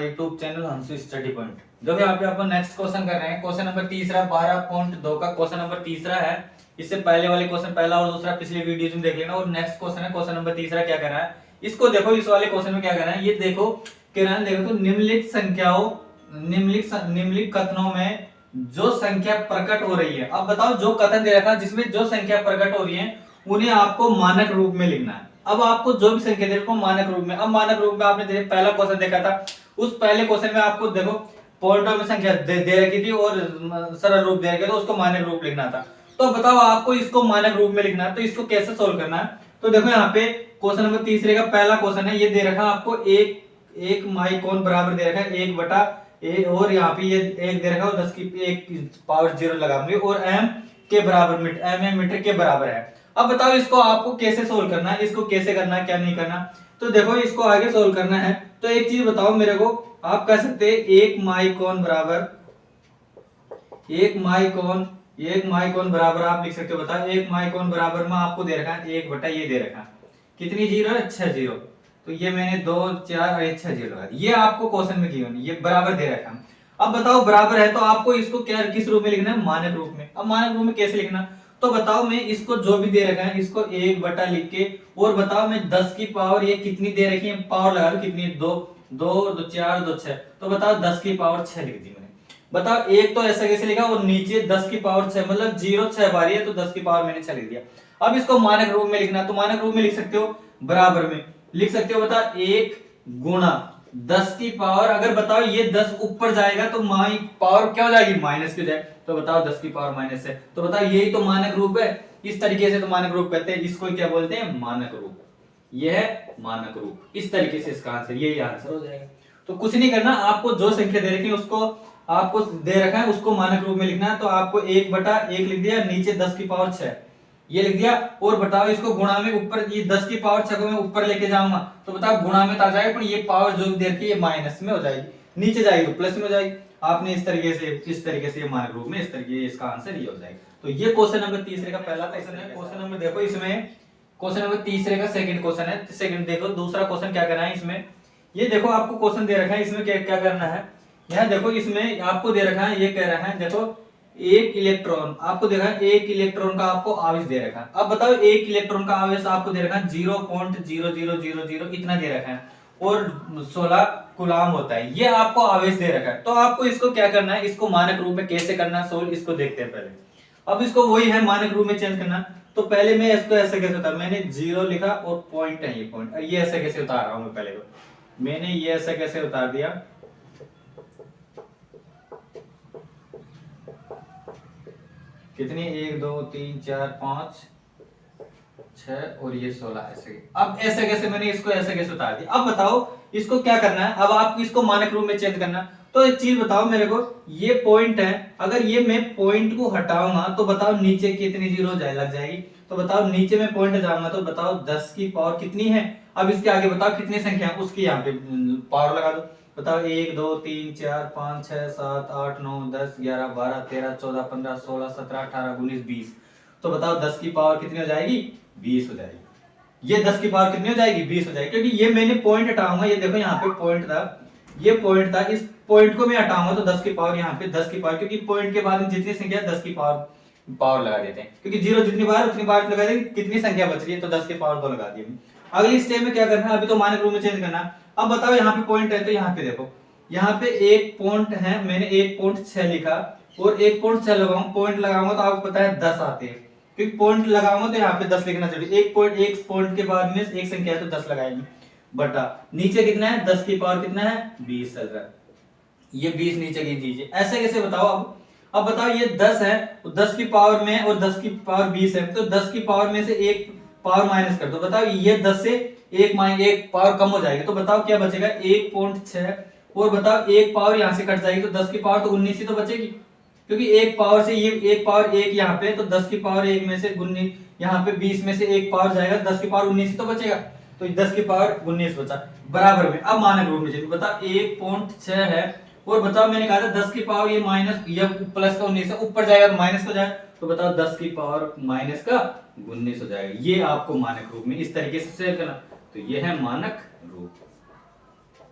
YouTube channel Hansu study point. जो भी यहाँ पे अपन नेक्स्ट क्वेश्चन कर रहे हैं, क्वेश्चन नंबर तीसरा 12.2 का क्वेश्चन नंबर तीसरा है। इससे पहले वाले क्वेश्चन पहला और दूसरा पिछले वीडियो में देख लेना। और नेक्स्ट क्वेश्चन है क्वेश्चन नंबर तीसरा, क्या कर रहा है इसको देखो। इस वाले क्वेश्चन में क्या कर रहा है ये देखो, कह रहा है देखो तो निम्नलिखित संख्याओं निम्नलिखित कथनों में जो संख्या प्रकट हो रही है। अब बताओ जो कथन दे रखा है जिसमें जो संख्या प्रकट हो रही है उन्हें आपको मानक रूप में लिखना है। अब आपको जो भी संख्या दे रखो मानक रूप में। अब मानक रूप में आपने पहला क्वेश्चन देखा था, उस पहले क्वेश्चन में आपको देखो पॉइंटों में संख्या दे रखी थी और सरल रूप दे रखा था, उसको मानक रूप लिखना था। तो बताओ आपको इसको मानक रूप में लिखना है, तो इसको कैसे सोल्व करना है। तो देखो यहाँ पे क्वेश्चन नंबर तीसरे का पहला क्वेश्चन है, ये दे रखा आपको एक माइक्रोन बराबर दे रखा है 1/, और यहाँ पे ये एक दे रखा है 10 की 1 पावर 0 लगाऊंगी, और m के बराबर मीटर के बराबर है। अब बताओ इसको आपको कैसे सोल्व करना है, इसको कैसे करना है, क्या नहीं करना। तो देखो इसको आगे सोल्व करना है तो एक चीज बताओ मेरे को, आप कह सकते हैं 1 माइक्रोन बराबर आप लिख सकते हो। बताओ 1 माइक्रोन बराबर में आपको दे रखा है 1/, ये दे रखा है कितनी जीरो है 6 जीरो, तो ये मैंने 2 4 और 6 जीरो लगा दिया। ये आपको क्वेश्चन में गिवन, ये बराबर दे रखा है। अब बताओ बराबर है तो आपको इसको क्या किस रूप में लिखना है, मानक रूप में। अब मानक रूप में कैसे लिखना, तो बताओ मैं इसको जो भी दे रखा है इसको 1/, लिख के, और बताओ मैं 10 की पावर ये कितनी दे रखी है, पावर लगा लो कितनी, 2 2 2 4 2 6, तो बताओ 10 की पावर 6 लिख दी मैंने। बताओ एक तो ऐसा कैसे लिखा, और नीचे 10 की पावर 6 मतलब 0 6 बारी है तो 10 की पावर मैंने 6 लिख दिया। अब इसको मानक रूप में लिखना, तो मानक रूप में लिख सकते हो, बराबर में लिख सकते हो। बता 1 गुणा 10 की पावर, अगर बताओ ये 10 ऊपर जाएगा तो माई पावर क्या हो जाएगी, माइनस की जाए, तो बताओ 10 की पावर माइनस है, तो बताओ यही तो मानक रूप है। इस तरीके से तो मानक रूप कहते हैं, इसको क्या बोलते हैं, मानक रूप। यह है मानक रूप। इस तरीके से इसका आंसर, यही आंसर हो जाएगा। तो कुछ नहीं करना, आपको जो संख्या दे रखी है उसको आपको दे रखा है उसको मानक रूप में लिखना है। तो आपको 1/1 लिख दिया, नीचे 10 की पावर 6 ये लिख दिया, और बताओ इसको गुणा में ऊपर, ये 10 की पावर 6 को मैं ऊपर लेके जाऊंगा तो बताओ गुणा में तो आ जाएगा, पर ये पावर जो दे रखी है ये माइनस में हो जाएगी, नीचे जाएगी तो प्लस में हो जाएगी। आपने इस तरीके से मानक रूप में, इस तरीके इसका आंसर ये हो जाएगा। तो ये क्वेश्चन नंबर तीसरे का पहला क्वेश्चन है। क्वेश्चन नंबर देखो, इसमें क्वेश्चन नंबर तीसरे का सेकंड क्वेश्चन है। सेकंड देखो, दूसरा क्वेश्चन क्या करना है इसमें, ये देखो आपको क्वेश्चन दे रखा है, इसमें क्या क्या करना है। यहाँ देखो इसमें आपको दे रखा है, ये कह रहा है देखो एक इलेक्ट्रॉन आपको दे रखा है, एक इलेक्ट्रॉन का आपको आवेश दे रखा है। अब बताओ एक इलेक्ट्रॉन का आवेश आपको दे रखा है 0.0000 इतना दे रखा है, और 16 कूलाम होता है, ये आपको आवेश दे रखा है। तो आपको इसको क्या करना है, इसको मानक रूप में कैसे करना है सोल्व, इसको देखते हैं पहले। अब इसको वही है मानक रूप में चेंज करना। तो पहले मैं इसको ऐसे कैसे उतार, मैंने 0 लिखा और पॉइंट है ये पॉइंट, ये ऐसे कैसे उतार रहा हूं मैं, पहले तो मैंने ये ऐसे कैसे उतार दिया, कितनी 1 2 3 4 5 6 और ये 16 ऐसे। अब ऐसे कैसे मैंने इसको ऐसे कैसे उतार दिया। अब बताओ इसको क्या करना है, अब आपको इसको मानक रूप में चेंज करना। तो एक चीज बताओ मेरे को, ये पॉइंट है, अगर ये मैं पॉइंट को हटाऊंगा तो बताओ नीचे कितनी जीरो लग जाएगी। तो बताओ नीचे में पॉइंट जाऊंगा तो बताओ 10 की पावर कितनी है। अब इसके आगे बताओ कितनी संख्या है उसकी यहाँ पे पावर लगा दो। बताओ 1 2 3 4 5 6 7 8 9 10 11 12 13 14 15 16 17 18 19 20, तो बताओ 10 की पावर कितनी हो जाएगी, 20 हो जाएगी। ये 10 की पावर कितनी हो जाएगी, 20 हो जाएगी, क्योंकि ये मैंने पॉइंट हटाऊंगा, ये देखो यहाँ पे पॉइंट था, ये पॉइंट था, इस पॉइंट को मैं हटाऊंगा तो 10 की पावर यहाँ पे 10 की पावर, क्योंकि पॉइंट के बाद में जितनी संख्या 10 की पावर लगा देते हैं, क्योंकि जीरो जितनी बार उतनी बार लगा देंगे, कितनी संख्या बच रही है तो 10 की पावर 2 लगा दी। अगली स्टेप में क्या करना है, अभी तो मानक रूप में चेंज करना। अब बताओ यहाँ पे पॉइंट है तो यहाँ पे देखो, यहाँ पे एक पॉइंट है, मैंने 1.6 लिखा और 1.6 लगाऊंगा, पॉइंट लगाऊंगा तो आपको पता है 10 आते हैं, क्योंकि पॉइंट लगाऊंगा तो यहाँ पे 10 लिखना चाहिए। एक पॉइंट के बाद में एक संख्या है तो 10 लगाएंगे, बटा नीचे कितना है 10 की पावर कितना है 20 चल रहा है, ये 20 नीचे की दीजिए। ऐसे कैसे बताओ। अब बताओ ये 10 है, 10 की पावर में और 10 की पावर 20 है, तो 10 की पावर में से एक पावर माइनस कर दो। बताओ ये 10 से एक पावर कम हो जाएगी, तो बताओ क्या बचेगा 1.6, और बताओ एक पावर यहाँ से कट जाएगी तो 10 की पावर तो 19 ही तो बचेगी, क्योंकि एक पावर से ये एक पावर एक यहाँ पे, तो 10 की पावर एक में से 19, यहाँ पे 20 में से एक पावर जाएगा, 10 की पावर 19 ही तो बचेगा, तो 10 की पावर 19 बचा बराबर में। अब मानक रूप में चलिए, बताओ 1.6 है, और बताओ मैंने कहा था 10 की पावर ये माइनस या प्लस का 19 है, ऊपर जाएगा तो माइनस हो जाएगा, तो बताओ 10 की पावर माइनस का 19 हो जाएगा। ये आपको मानक रूप में इस तरीके से शेयर करना, तो ये है मानक रूप।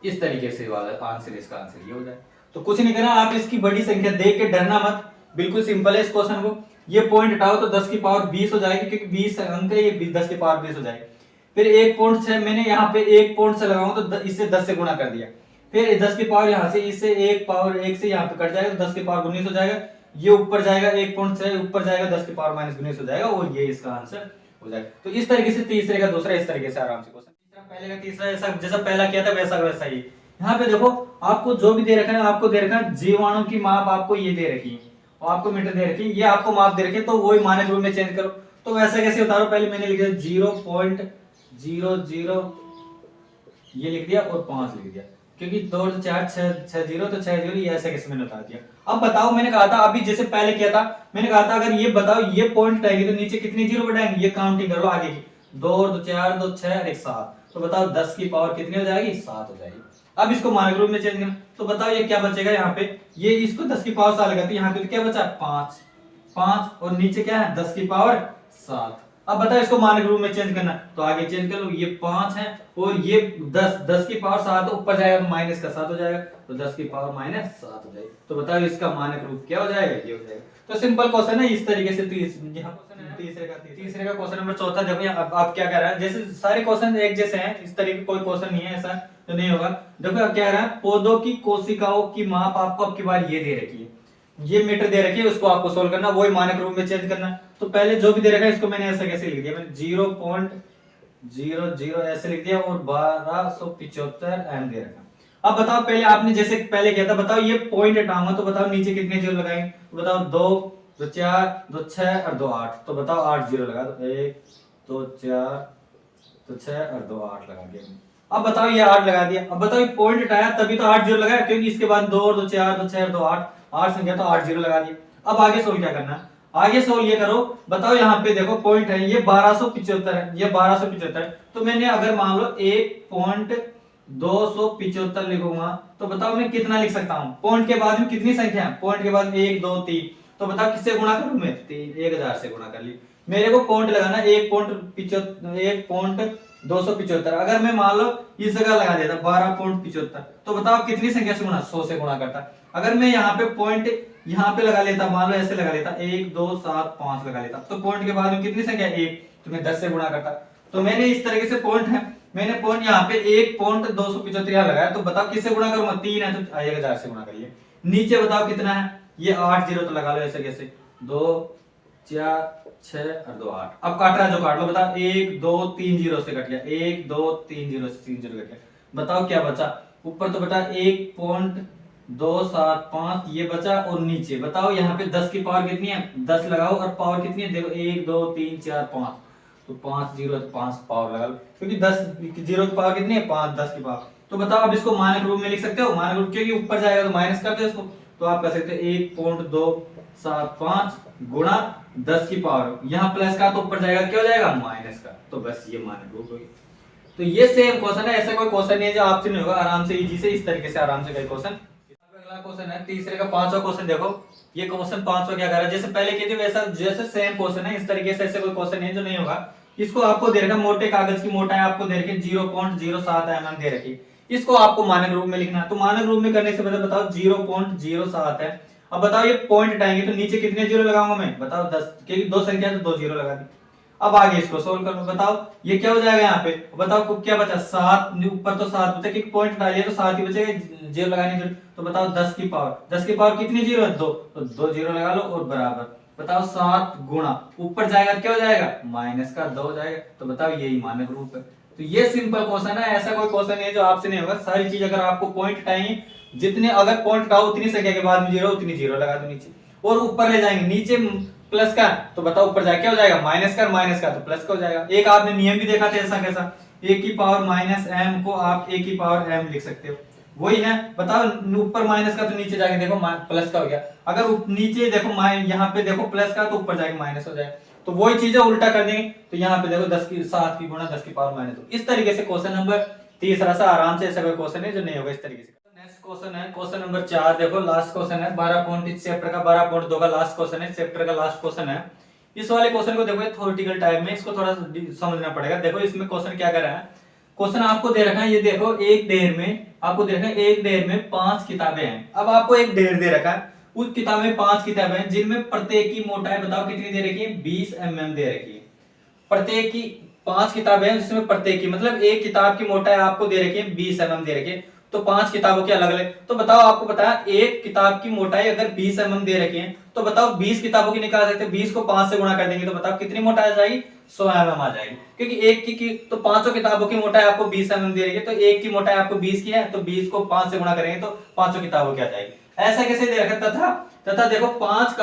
इस तरीके से आंसर, इसका आंसर ये हो जाए। तो कुछ नहीं करना, आप इसकी बड़ी संख्या देख के डरना मत, बिल्कुल सिंपल है इस क्वेश्चन को। ये पॉइंट हटाओ तो 10 की पावर 20 हो जाएगी, क्योंकि 20 अंक है, ये 10 की पावर 20 हो जाएगी। फिर 1.6 मैंने यहाँ पे 1 पॉइंट से लगाऊं तो इससे 10 से गुणा कर दिया। फिर 10 की पावर यहाँ से इससे 1 पावर 1 से यहाँ पे कट जाएगा तो 10 की पावर 19 हो जाएगा। ये ऊपर जाएगा 1.6 ऊपर जाएगा 10 की पावर -19 हो जाएगा, और ये इसका आंसर हो जाएगा। तो इस तरीके से तीसरे का दूसरा इस तरीके से आराम से क्वेश्चन, तीसरा पहले का तीसरा ऐसा जैसा पहला किया था वैसा वैसा ही। यहाँ पे देखो आपको जो भी दे रखा है, आपको दे रखा है जीवाणु की माप, आपको ये दे रखी है और आपको मीटर दे रखी है, ये आपको माप दे रखी है, तो वही मानक रूप में चेंज करो। तो वैसे कैसे उतारो, पहले मैंने लिख दिया 0.00 ये लिख दिया और 5 लिख दिया, क्योंकि 2 4 6 0 तो 6 0 ये ऐसे कैसे मैंने उतार दिया। अब बताओ, मैंने कहा था अभी जैसे पहले किया था, मैंने कहा था अगर ये बताओ ये पॉइंट आएगी तो नीचे कितनी जीरो बढ़ाएंगे, ये काउंटिंग कर लो आगे की, 2 2 4 2 6 और 1 7, तो बताओ 10 की पावर कितनी हो जाएगी, 7 हो जाएगी। अब इसको मानक रूप में चेंज करना, तो बताओ ये क्या बचेगा, यहाँ पे ये इसको 10 की पावर 7 लगाती है, यहाँ पे तो क्या बचा 5 5 और नीचे क्या है 10 की पावर 7। अब बताओ इसको मानक रूप में चेंज करना, तो आगे चेंज कर लो, ये 5 है और ये 10 की पावर 7 ऊपर जाएगा तो माइनस का 7 हो जाएगा, तो 10 की पावर -7 हो जाएगी। तो बताओ इसका मानक रूप क्या हो जाएगा, ये हो जाएगा। तो सिंपल क्वेश्चन है इस तरीके से। यहाँ क्वेश्चन है तीसरे का क्वेश्चन नंबर चौथा। देखो यहाँ आप क्या कर रहा है, जैसे सारे क्वेश्चन एक जैसे हैं, इस तरीके कोई क्वेश्चन नहीं है ऐसा तो नहीं होगा। देखो क्या कह रहा है, पौधों की कोशिकाओं की माप आपको अब की बार ये दे रखी है, ये मीटर दे रखी है, उसको आपको सोल्व करना, वही मानक रूप में चेंज करना। तो पहले जो भी दे रखा है इसको मैंने ऐसा कैसे लिख दिया, मैंने 0.00 ऐसे लिख दिया और 1275 एम दे रखा। अब बताओ पहले आपने जैसे पहले किया था, बताओ ये पॉइंट हटाऊंगा तो बताओ नीचे कितने जीरो लगाएंगे, तो बताओ 2 2 4 2 6 और 2 8, तो बताओ 8 जीरो लगा दो, 1 2 4 2 6 और 2 8 लगा दिया। अब बताओ ये 8 लगा दिया, अब बताओ ये पॉइंट हटाया तभी तो 8 जीरो लगाया, क्योंकि इसके बाद 2 और 2 4 2 6 और 2 8 संख्या तो 8 जीरो लगा दिया। अब आगे सोल्व क्या करना, आगे सोल्व ये करो, बताओ यहाँ पे देखो पॉइंट है ये 1275 है, ये 1275, तो मैंने अगर मान लो 1.275 लिखूंगा तो बताओ मैं कितना लिख सकता हूँ, पॉइंट के बाद में कितनी संख्या है, पॉइंट के बाद 1 2 3, तो बताओ किससे गुणा करूं मैं, 1000 से गुणा कर ली। मेरे को पॉइंट लगाना 1.275, अगर मैं मान लो इस जगह लगा देता 12.75, तो बताओ कितनी संख्या से गुणा, 100 से गुणा करता। अगर मैं यहाँ पे पॉइंट यहाँ पे लगा लेता, मान लो ऐसे लगा लेता 1 2 7 5 लगा लेता, तो पॉइंट के बाद में कितनी संख्या 1, तो मैं 10 से गुणा करता। तो मैंने इस तरीके से पॉइंट है, मैंने पॉइंट यहाँ पे 1.275 यहाँ लगाया, तो बताओ किससे गुणा करूंगा, 3 है तो 1000 से गुणा करिए। नीचे बताओ कितना है, ये 8 जीरो तो लगा लो ऐसे कैसे, 2 4 6 और 2 8। अब काट रहा है जो काट लो, बताओ 1 2 3 जीरो से कट लिया, 1 2 3 जीरो से 3 जीरो कट लिया, बताओ क्या बचा, ऊपर तो बता 1.275 ये बचा, और नीचे बताओ यहाँ पे 10 की पावर कितनी है, 10 लगाओ और पावर कितनी है, देखो 1 2 3 4 5, तो 5 जीरो 5 पावर लगा लो, क्योंकि 10 जीरो की पावर कितनी है 5, 10 की पावर। तो बताओ अब इसको मानक रूप में लिख सकते हो, मानक रूप क्योंकि ऊपर जाएगा तो माइनस कर दो इसको, तो आप कह सकते हो 1.275 गुणा 10 की पावर, यहाँ प्लस का तो ऊपर जाएगा क्या हो जाएगा माइनस का, तो बस ये मानक रूप हो गया। तो ये सेम क्वेश्चन है, ऐसा कोई क्वेश्चन नहीं है जो आपसे नहीं होगा, आराम से इजी से इस तरीके से आराम से कई क्वेश्चन। अगला क्वेश्चन है तीसरे का पांचवा क्वेश्चन। देखो ये क्वेश्चन पांचवा क्या कर रहा है, जैसे पहले किए थे वैसा जैसे सेम क्वेश्चन है, इस तरीके से ऐसे कोई क्वेश्चन नहीं है जो नहीं होगा। इसको आपको दे रखा मोटे कागज की मोटाई आपको दे रखी 0.07 mm दे रखी, इसको आपको मानक रूप में लिखना। तो मानक रूप में करने से पहले बताओ 0.07 है। अब बताओ ये पॉइंट हटाएंगे तो नीचे कितने जीरो लगाऊंगा मैं, बताओ 10, क्योंकि दो संख्या तो 2 जीरो लगा दी। अब आगे इसको सोल्व करो, बताओ ये क्या हो जाएगा यहाँ पे, बताओ क्या बचा 7, ऊपर तो 7 बचा, क्योंकि पॉइंट हटा लिया तो 7 ही बचेगा, जीरो लगाने की, तो बताओ 10 की पावर कितनी जीरो है 2, तो 2 जीरो लगा लो और बराबर बताओ 7 गुणा ऊपर जाएगा क्या हो जाएगा माइनस का 2 हो जाएगा, तो बताओ यही मानक रूप है। तो ये सिंपल क्वेश्चन है, ऐसा कोई क्वेश्चन नहीं है जो आपसे नहीं होगा। सारी चीज अगर आपको पॉइंट हटाएंगे, जितने अगर पॉइंट हटाओ उतनी संख्या के बाद में जीरो उतनी जीरो लगा दो नीचे, और ऊपर ले जाएंगे नीचे प्लस का, तो बताओ ऊपर जाके क्या हो जाएगा माइनस का तो प्लस का हो जाएगा। एक आपने नियम भी देखा था ऐसा कैसा, a की पावर माइनस m को आप a की पावर m लिख सकते हो, वही है। बताओ ऊपर माइनस का तो नीचे जाके देखो प्लस का हो गया, अगर नीचे देखो यहाँ पे देखो प्लस का तो ऊपर जाके माइनस हो जाएगा, तो वही चीजें उल्टा कर देंगे। तो यहाँ पे देखो 7 की गुणा 10 की पावर माइनस, इस तरीके से क्वेश्चन नंबर तीसरा सा आराम से ऐसा कोई क्वेश्चन है जो नहीं होगा इस तरीके से। नेक्स्ट क्वेश्चन है क्वेश्चन नंबर 4। देखो लास्ट क्वेश्चन है 12 चैप्टर का 12.2 का लास्ट क्वेश्चन है, चैप्टर का लास्ट क्वेश्चन है। इस वाले क्वेश्चन को देखो थ्योरेटिकल टाइप में इसको थोड़ा समझना पड़ेगा। देखो इसमें क्वेश्चन क्या कर रहा है, क्वेश्चन आपको दे रखा है, ये देखो एक ढेर में आपको दे रखा है, एक ढेर में 5 किताबें हैं। अब आपको एक ढेर दे रखा है, उस किताब में 5 किताबें हैं जिनमें प्रत्येक की मोटाई बताओ कितनी दे रखी है, 20 mm दे रखी है। प्रत्येक की 5 किताबें हैं जिसमें प्रत्येक की मतलब एक किताब की मोटाई आपको दे रखी है 20 mm दे रखी है, तो 5 किताबों के अलग अलग। तो बताओ, आपको पता है एक किताब की मोटाई अगर 20 mm दे रखी है तो बताओ 20 किताबों की निकाल सकते हैं, 20 को 5 से गुणा कर देंगे तो बताओ कितनी मोटाई आ जाएगी, 100 mm आ जाएगी। क्योंकि एक की तो पांचों किताबों की मोटाई आपको 20 mm दे रही है, तो एक की मोटाई आपको 20 की है, तो 20 को 5 से गुणा करेंगे तो पांचों किताबों की आ जाएगी। ऐसा कैसे दे रखा तथा तथा देखो 5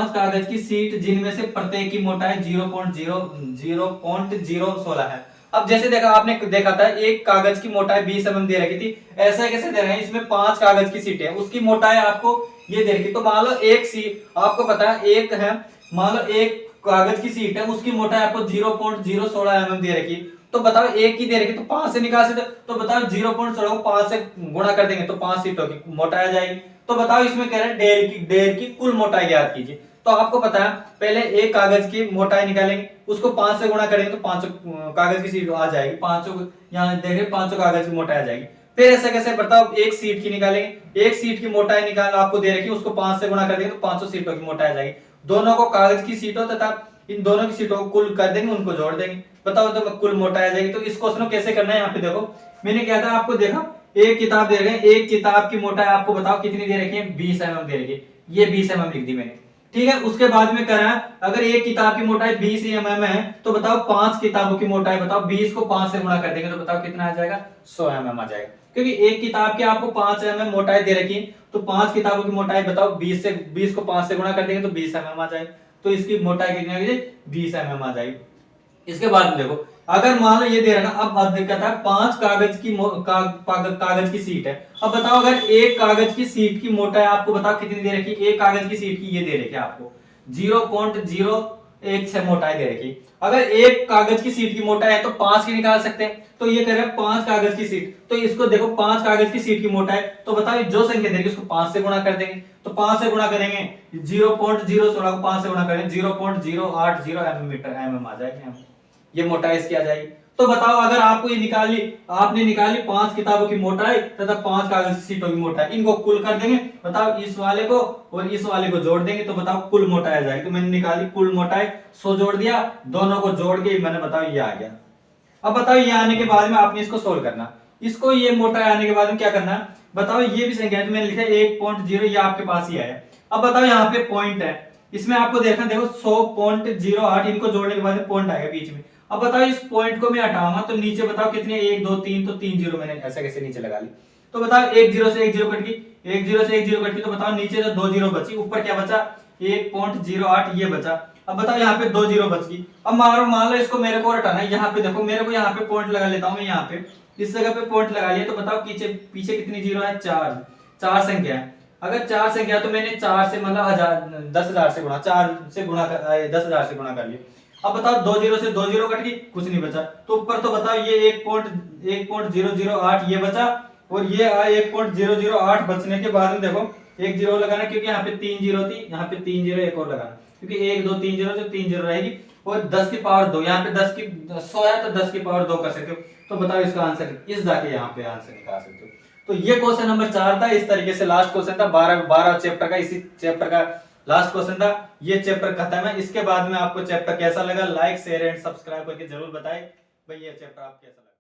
कागज की सीट जिनमें से प्रत्येक की मोटाई 0.016 है। अब जैसे देखा आपने देखा था एक कागज की मोटाई 20 mm दे रखी थी, ऐसा कैसे दे रहे हैं, इसमें 5 कागज की सीट है, उसकी मोटाई आपको ये दे रखी। तो मान लो एक सीट आपको पता है एक है, मान लो एक कागज की सीट है, उसकी मोटाई आपको 0.016 mm दे रखी, तो बताओ एक की दे रखी तो 5 से निकाल सकते, तो बताओ 0.16 को 5 से गुणा कर देंगे तो 5 सीटों की मोटाई आ जाएगी। तो बताओ इसमें कह रहे हैं ढेर की कुल मोटाई ज्ञात कीजिए। तो आपको पता है पहले एक कागज की मोटाई निकालेंगे, उसको 5 से गुणा करेंगे तो 5 कागज की सीट आ जाएगी, पांचों यहाँ देखें 5 कागज की मोटाई आ जाएगी। फिर ऐसा कैसे बताओ, एक सीट की निकालेंगे, एक सीट की मोटाई निकाल आपको दे रखी है, उसको 5 से गुणा कर देंगे तो 500 सीटों की मोटाई आ जाएगी। दोनों को कागज की सीटों तथा इन दोनों की सीटों को कुल कर देंगे, उनको जोड़ देंगे, बताओ तो कुल मोटाई आ जाएगी। तो इस क्वेश्चन को कैसे करना है, यहाँ पे देखो मैंने क्या था आपको देखा, एक किताब दे रखे हैं, एक किताब की मोटाई आपको बताओ कितनी दे रखी है, 20 mm दे रखी है, ये 20 mm लिख दी मैंने, ठीक है। उसके बाद में करा अगर एक किताब की मोटाई 20 mm है तो बताओ 5 किताबों की मोटाई बताओ, 20 को 5 से गुणा कर देंगे तो बताओ कितना आ जाएगा, 100 mm आ जाएगा। क्योंकि एक किताब की आपको 5 mm मोटाई दे रखी है, तो 5 किताबों की मोटाई बताओ 20 को 5 से गुणा कर देंगे तो 20 mm आ जाएगा, तो इसकी मोटाई कितनी आ गई, 20 mm आ जाएगी। इसके बाद में देखो अगर मान लो ये दे रहा ना, अब दिक्कत है 5 कागज की सीट है। अब बताओ अगर एक कागज की सीट की मोटाई आपको बताओ कितनी दे रखी है, एक कागज की सीट की ये दे रखी है आपको 0.016 मोटाई दे रखी। अगर एक कागज की सीट की मोटाई है तो 5 की निकाल सकते हैं, तो ये कह रहे हैं 5 कागज की सीट, तो इसको देखो 5 कागज की सीट की मोटाई, तो बताओ जो संख्या देगी उसको 5 से गुणा कर देंगे, तो 5 से गुणा करेंगे 0.016 को 5 से गुणा करेंगे 0.080 mm आ जाएगी, ये मोटाई इसकी आ जाएगी। तो बताओ अगर आपको ये आपने निकाली 5 किताबों की मोटाई तथा 5 कागज की सीटों की मोटाई, इनको कुल कर देंगे, बताओ इस वाले को और इस वाले को जोड़ देंगे तो बताओ कुल मोटाई आ जाएगी। तो मैंने निकाली कुल मोटाई 100 जोड़ दिया, दोनों को जोड़ के मैंने बताओ ये आ गया। अब बताओ ये आने के बाद में आपने इसको सोल्व करना, इसको ये मोटाई आने के बाद में क्या करना, बताओ ये भी संख्या है तो मैंने लिखा 1.0, ये आपके पास ही है। अब बताओ यहाँ पे पॉइंट है, इसमें आपको देखना देखो 100.08, इनको जोड़ने के बाद में पॉइंट आएगा बीच में। अब बताओ इस पॉइंट को मैं हटाऊंगा तो नीचे बताओ कितने, 1 2 3, तो 3 जीरो मैंने ऐसा कैसे नीचे लगा ली। तो बताओ 1 0 से 1 0 कट गई, 1 0 से 1 0 कट गई, तो बताओ नीचे तो 2 जीरो बची, ऊपर क्या बचा 1.08 ये बचा। अब बताओ यहाँ पे 2 जीरो बच गई। अब मान लो इसको मेरे को हटाना है, यहाँ पे देखो मेरे को यहाँ पे पॉइंट लगा लेता हूँ मैं, यहाँ पे इस जगह पे पॉइंट लगा लिया, तो बताओ पीछे पीछे कितनी जीरो है, 4 संख्या है। अगर 4 संख्या तो मैंने 4 से मतलब 10,000 से गुणा, 4 से गुणा कर 10,000 से गुणा कर लिया। अब बताओ 2 जीरो से 2 जीरो कट गई, कुछ नहीं बचा, तो ऊपर तो बताओ ये 1.008 ये बचा, और ये 1.008 बचने के बाद में देखो एक जीरो लगाना, क्योंकि यहाँ पे 3 जीरो थी, यहाँ पे 3 जीरो एक और लगाना, क्योंकि 1 2 3 जीरो से 3 जीरो रहेगी, और 10 की पावर 2, यहाँ पे 10 की 100 है तो 10 की पावर 2 कर सकते हो। तो बताओ इसका आंसर इस जाके यहाँ पे आंसर निकाल सकते हो। तो ये क्वेश्चन नंबर 4 था। इस तरीके से लास्ट क्वेश्चन था 12 चैप्टर का, इसी चैप्टर का लास्ट क्वेश्चन था। ये चैप्टर खत्म है। इसके बाद में आपको चैप्टर कैसा लगा, लाइक शेयर एंड सब्सक्राइब करके जरूर बताएं भाई ये चैप्टर आप कैसा लगा।